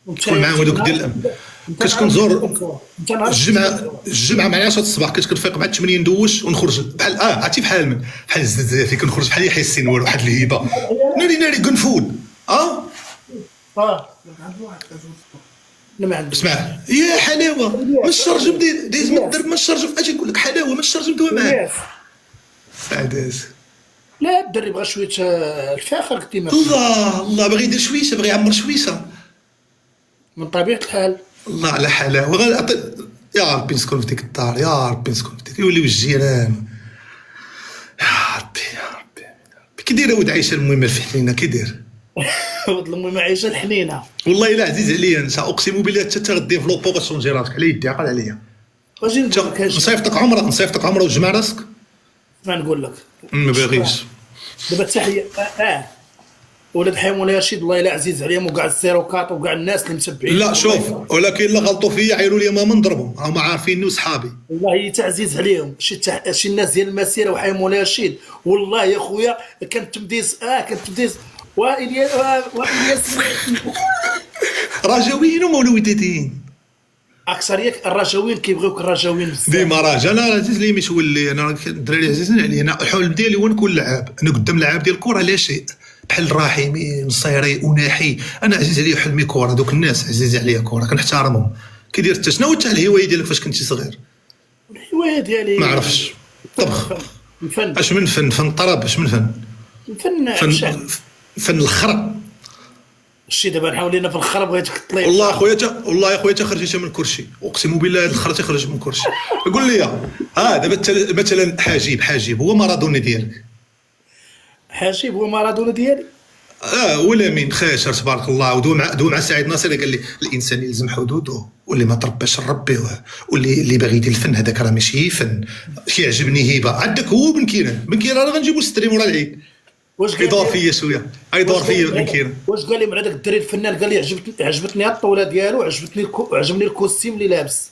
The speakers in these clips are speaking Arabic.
وانت تكون معاهم هذوك نهار ديال انت كتكون نهار زور. الفور انت نهار الجمعه الفور الجمعه مع 10 الصباح كنفيق مع 8 ندوش ونخرج بحال عرفتي بحال من بحال الزنزانه كنخرج بحال يحيى السنوار واحد الهيبه. ناري ناري كنفول اه لا ما عندوش اسمع يا حلاوه ما الياس الشرجم دايز من الياس الدرب ما الشرجم اجي نقول لك حلاوه ما الشرجم دوا معاك الياس عداز. لا الدري بغى شويه الفاخر كما قلت لك الله الله باغي يدير شويشه باغي يعمر شويشه. من طبيعه الحال. الله على حلاوه يا ربي نسكن في ديك الدار يا ربي نسكن في ديك يوليو الجيران يا ربي يا ربي كي داير ولد عايشه المهمه في حنينه كي داير. ولد المهم عايشه الحنينه. والله الا عزيز عليا انت اقسم بالله حتى تغديفلوبو غتشونجي راسك على يدي عقل عليا. واجي انت نقول لك اش نصيفطك عمره وتجمع راسك. ما نقول لك. ما باغيش. دابا التحيه ولاد حي مولاي رشيد الله يلا عزيز عليهم وكاع السيروكات وكاع الناس اللي متبعين. لا شوف ولكن الا غلطوا فيا عيروا لي ماما نضربهم راهم عارفيني وصحابي. والله تعزيز عليهم شي الناس ديال المسيره وحي مولاي رشيد والله يا خويا كانت تمديس وإلياس رجاويين ولا ودادين اكثريه الرجاويين كيبغيوك الرجاويين بزاف. ديما راجل انا عزيز لي مش ولي انا الدراري عزيزين عليا انا الحلم ديالي هو نكون لعاب انا قدام لعاب ديال الكره لا شيء بحال راحمي نصيري وناحي انا عزيز عليا حلمي كره دوك الناس عزيز عليا كره كنحترمهم. كي دير انت شنو انت الهوايه ديالك فاش كنتي صغير؟ الهوايه ديالي ما عرفتش طبخ الفن اش من فن طرب اش من الفن الشعر. فن الخرب. الشي دابا نحاول لينا في الخرب بغيتك تطلع والله اخويا والله يا خويا خرجت من الكرسي اقسم بالله هذا الخرا تخرج من الكرسي. قول لي دابا مثلا حاجيب هو مارادونا ديالك. حاجب هو مارادونا ديالي. ولا مين خاشر تبارك الله ودو مع سعيد ناصر قال لي الانسان يلزم حدوده واللي ما ترباش نربيه واللي باغي يدير الفن هذاك راه ماشي فن كيعجبني هبه عندك هو بن كيران راه غنجيبو ستريم ورا العيد. واش قال يدور لي فيا شويه يدور فيا بن كيران. واش قال لي مع داك الدري الفنان قال لي عجبتني الطوله ديالو عجبني الكوستيم اللي لابس.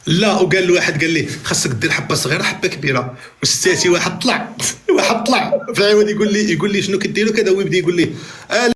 لا وقال له واحد قال لي خاصك دير حبه صغيره حبه كبيره وستاتي واحد طلع في العوض يقول لي شنو كديروا كذا هو يبدا يقول لي